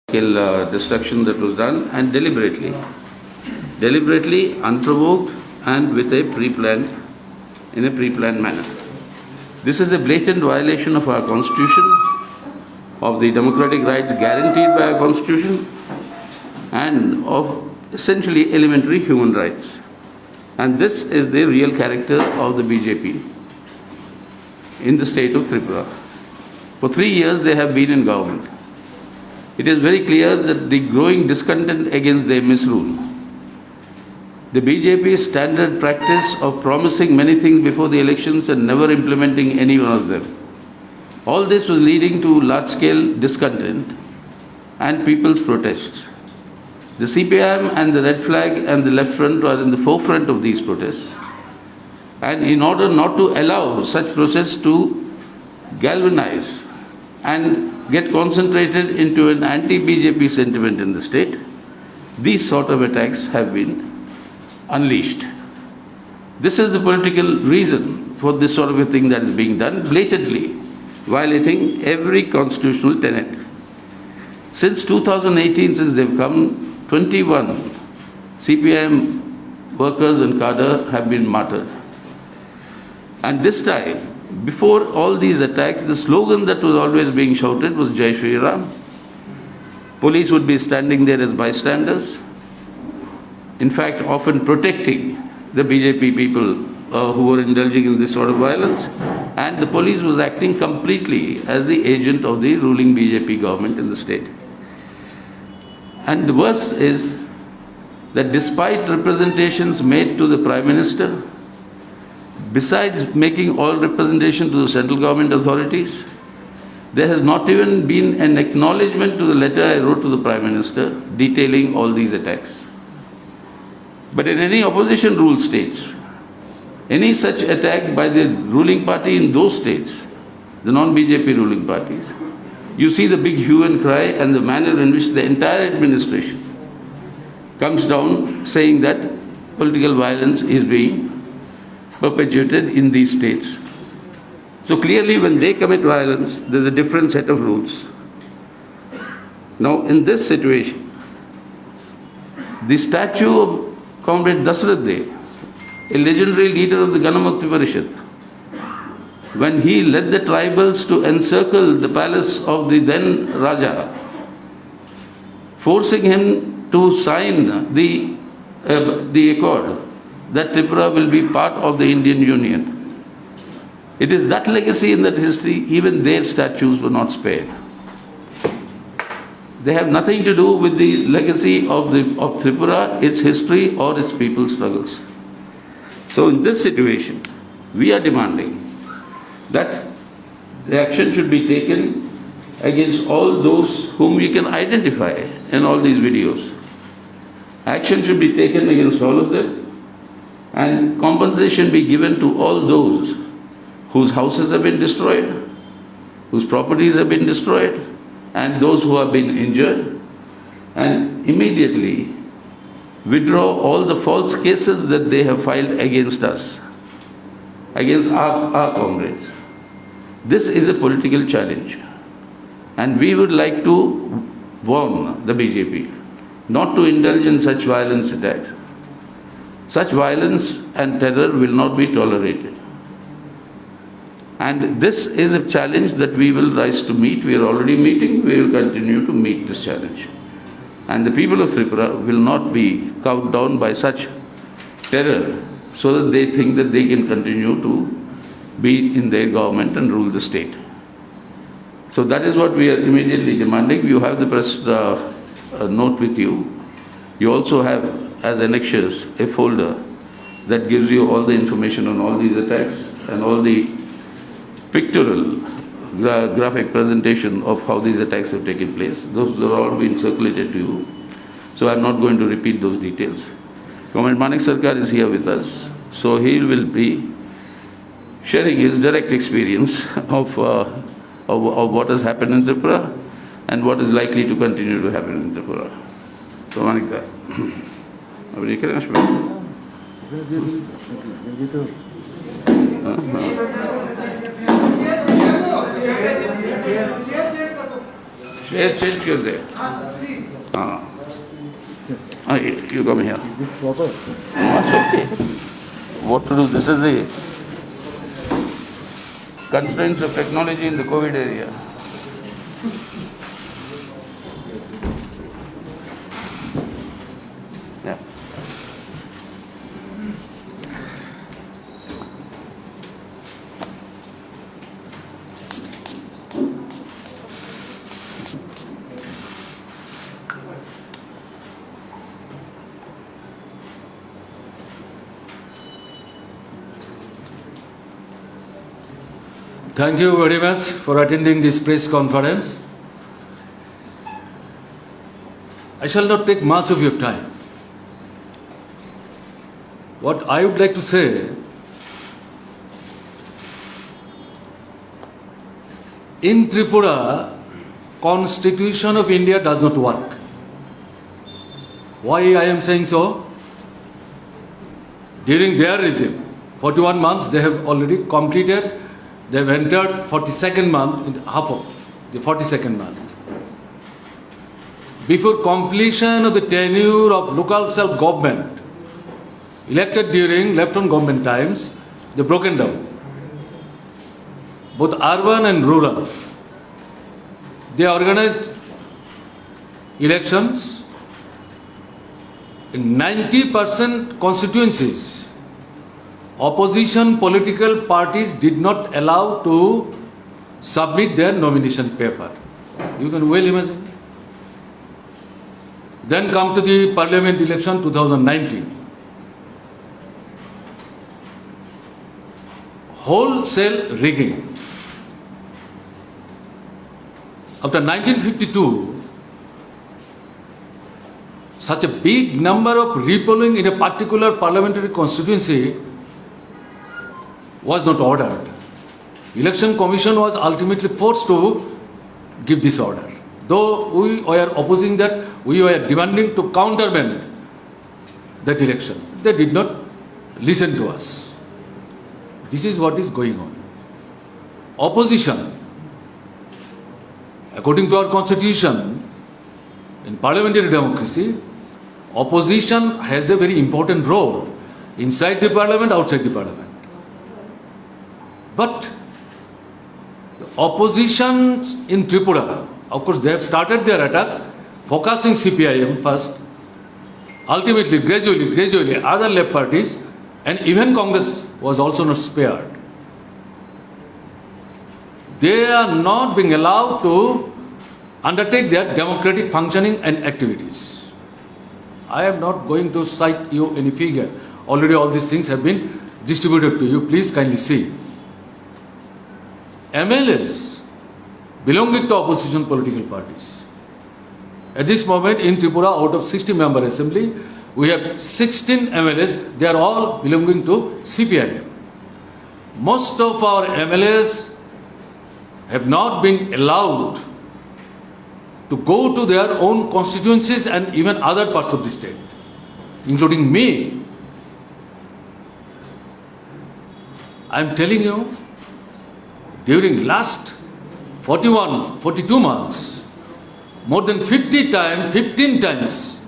Destruction that was done, and deliberately, unprovoked, and with a in a pre-planned manner. This is a blatant violation of our constitution, of the democratic rights guaranteed by our constitution, and of essentially elementary human rights. And this is the real character of the BJP in the state of Tripura. For 3 years they have been in government. It is very clear that the growing discontent against their misrule, the BJP's standard practice of promising many things before the elections and never implementing any one of them, all this was leading to large-scale discontent and people's protests. The CPIM and the Red Flag and the Left Front are in the forefront of these protests. And in order not to allow such protests to galvanize and get concentrated into an anti-BJP sentiment in the state, these sort of attacks have been unleashed. This is the political reason for this sort of a thing that is being done, blatantly violating every constitutional tenet. Since 2018, since they've come, 21 CPIM workers and cadre have been martyred. And this time, before all these attacks, the slogan that was always being shouted was Jai Shri Ram. Police would be standing there as bystanders, in fact, often protecting the BJP people who were indulging in this sort of violence. And the police was acting completely as the agent of the ruling BJP government in the state. And the worst is that despite representations made to the Prime Minister, besides making all representation to the central government authorities, there has not even been an acknowledgement to the letter I wrote to the Prime Minister detailing all these attacks. But in any opposition-ruled states, any such attack by the ruling party in those states, the non-BJP ruling parties, you see the big hue and cry and the manner in which the entire administration comes down saying that political violence is being perpetuated in these states. So clearly when they commit violence, there's a different set of rules. Now in this situation, the statue of Comrade Dasarath Dey, a legendary leader of the Ganamukti Parishad, when he led the tribals to encircle the palace of the then Raja, forcing him to sign the accord that Tripura will be part of the Indian Union. It is that legacy in that history, even their statues were not spared. They have nothing to do with the legacy of Tripura, its history or its people's struggles. So in this situation, we are demanding that the action should be taken against all those whom we can identify in all these videos. Action should be taken against all of them, and compensation be given to all those whose houses have been destroyed, whose properties have been destroyed, and those who have been injured, and immediately withdraw all the false cases that they have filed against us, against our comrades. This is a political challenge, and we would like to warn the BJP not to indulge in such violence attacks. Such violence and terror will not be tolerated. And this is a challenge that we will rise to meet. We are already meeting. We will continue to meet this challenge. And the people of Tripura will not be cowed down by such terror so that they think that they can continue to be in their government and rule the state. So that is what we are immediately demanding. You have the press note with you. You also have, as annexures, a folder that gives you all the information on all these attacks and all the pictorial, graphic presentation of how these attacks have taken place. Those are all being circulated to you. So I'm not going to repeat those details. Comrade Manik Sarkar is here with us. So he will be sharing his direct experience of what has happened in Tripura and what is likely to continue to happen in Tripura. So Manik, you can ask me. Change your there. You come here. Is this proper? That's okay. What to do? This is the constraints of technology in the COVID area. Yeah. Thank you very much for attending this press conference. I shall not take much of your time. What I would like to say, in Tripura, Constitution of India does not work. Why I am saying so? During their regime, 41 months they have already completed. They have entered 42nd month, in half of the 42nd month. Before completion of the tenure of local self-government, elected during left-hand government times, they broken down. Both urban and rural. They organized elections in 90% constituencies. Opposition political parties did not allow to submit their nomination paper. You can well imagine. Then come to the parliament election 2019. Wholesale rigging. After 1952, such a big number of repolling in a particular parliamentary constituency was not ordered. Election Commission was ultimately forced to give this order. Though we were opposing that, we were demanding to countermand that election. They did not listen to us. This is what is going on. Opposition, according to our constitution, in parliamentary democracy, opposition has a very important role inside the parliament, outside the parliament. But the opposition in Tripura, of course, they have started their attack, focusing CPIM first, ultimately, gradually, other left parties, and even Congress was also not spared. They are not being allowed to undertake their democratic functioning and activities. I am not going to cite you any figure. Already all these things have been distributed to you. Please kindly see. MLAs belonging to opposition political parties. At this moment in Tripura, out of 60-member assembly, we have 16 MLAs. They are all belonging to CPIM. Most of our MLAs have not been allowed to go to their own constituencies and even other parts of the state, including me. I am telling you, during last 42 months, more than 15 times,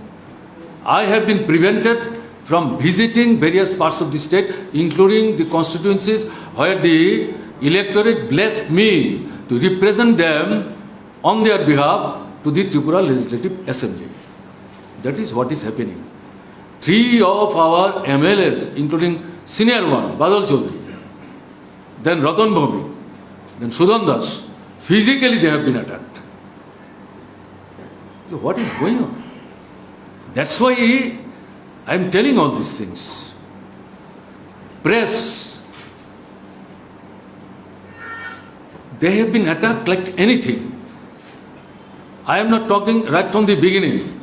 I have been prevented from visiting various parts of the state, including the constituencies where the electorate blessed me to represent them on their behalf to the Tripura Legislative Assembly. That is what is happening. 3 of our MLAs, including senior one, Badal Chaudhary, then Ratan Bhumi, then Sudan Das, physically they have been attacked. So what is going on? That's why I am telling all these things. Press, they have been attacked like anything. I am not talking right from the beginning.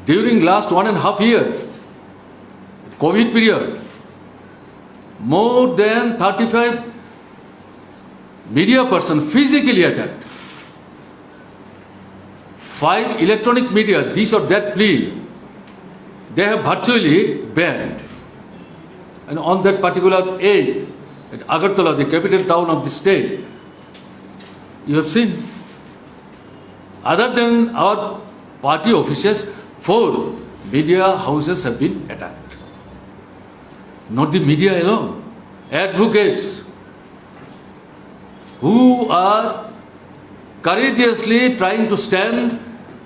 During last 1.5 years, COVID period, more than 35 media persons physically attacked. 5 electronic media, this or that plea, they have virtually banned. And on that particular 8th, at Agartala, the capital town of the state, you have seen Other than our party officials, 4 media houses have been attacked. Not the media alone, advocates who are courageously trying to stand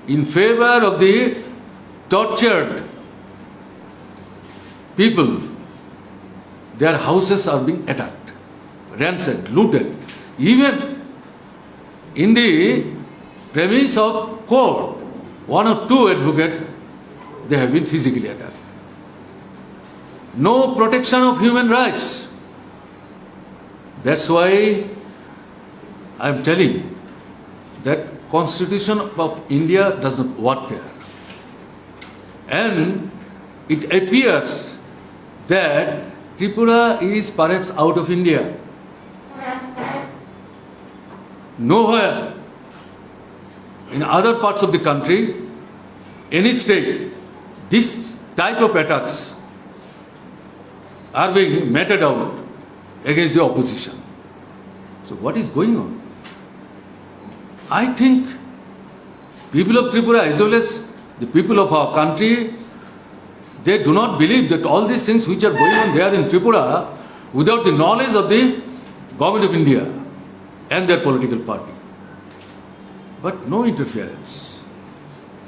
in favor of the tortured people, their houses are being attacked, ransacked, looted. Even in the premise of court, 1 or 2 advocates, they have been physically attacked. No protection of human rights. That's why I am telling that Constitution of India does not work there. And it appears that Tripura is perhaps out of India. Nowhere in other parts of the country, any state, this type of attacks are being meted out against the opposition. So what is going on? I think people of Tripura as well as the people of our country, they do not believe that all these things which are going on there in Tripura without the knowledge of the government of India and their political party. But no interference.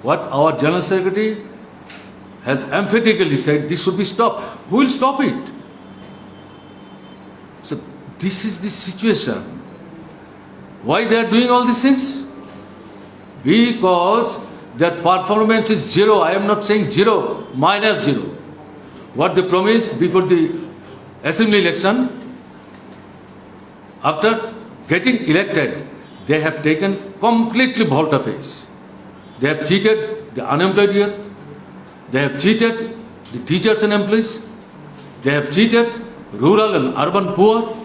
What our General Secretary has emphatically said, this should be stopped. Who will stop it? So this is the situation. Why they are doing all these things? Because their performance is zero. I am not saying zero, -0. What they promised before the assembly election, after getting elected, they have taken completely volte-face. They have cheated the unemployed youth. They have cheated the teachers and employees. They have cheated rural and urban poor.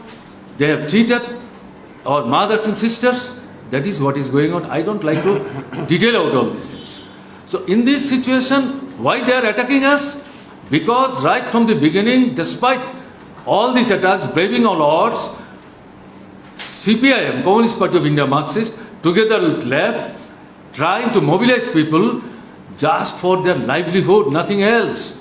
They have cheated our mothers and sisters. That is what is going on. I don't like to detail out all these things. So in this situation, why they are attacking us? Because right from the beginning, despite all these attacks, braving all odds, CPIM, Communist Party of India Marxist, together with left, trying to mobilize people just for their livelihood, nothing else.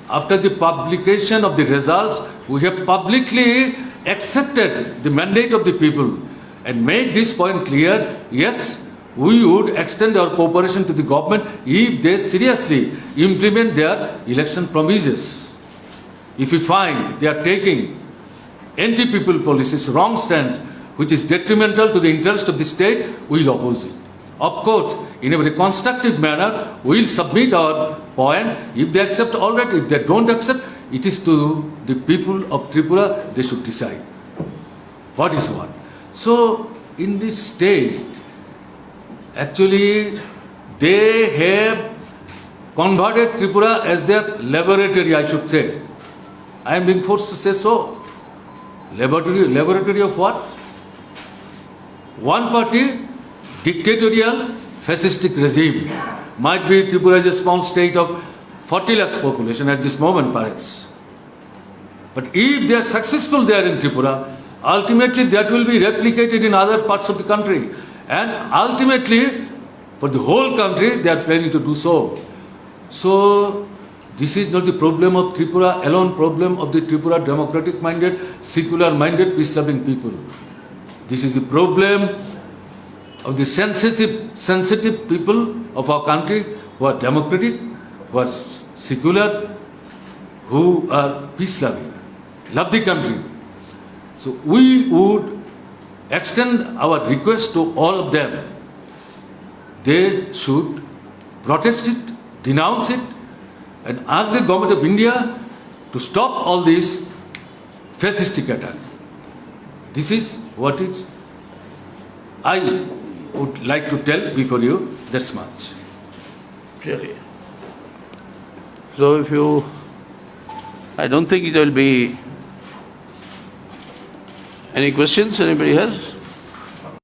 After the publication of the results, we have publicly accepted the mandate of the people and made this point clear. Yes, we would extend our cooperation to the government if they seriously implement their election promises. If we find they are taking anti-people policies, wrong stance, which is detrimental to the interest of the state, we will oppose it. Of course, in a very constructive manner, we will submit our point. If they accept, all right. If they don't accept, it is to the people of Tripura, they should decide what is what. So, in this state, actually, they have converted Tripura as their laboratory, I should say. I am being forced to say so. Laboratory of what? One party, dictatorial, fascistic regime. Might be Tripura is a small state of 40 lakhs population at this moment, perhaps. But if they are successful there in Tripura, ultimately that will be replicated in other parts of the country. And ultimately, for the whole country, they are planning to do so. So, this is not the problem of Tripura alone, problem of the Tripura democratic-minded, secular-minded, peace-loving people. This is the problem of the sensitive people of our country who are democratic, who are secular, who are peace-loving, love the country. So we would extend our request to all of them. They should protest it, denounce it, and ask the government of India to stop all these fascistic attacks. This is what is I would like to tell before you, that's much. Really. So if you, I don't think there will be any questions, anybody has?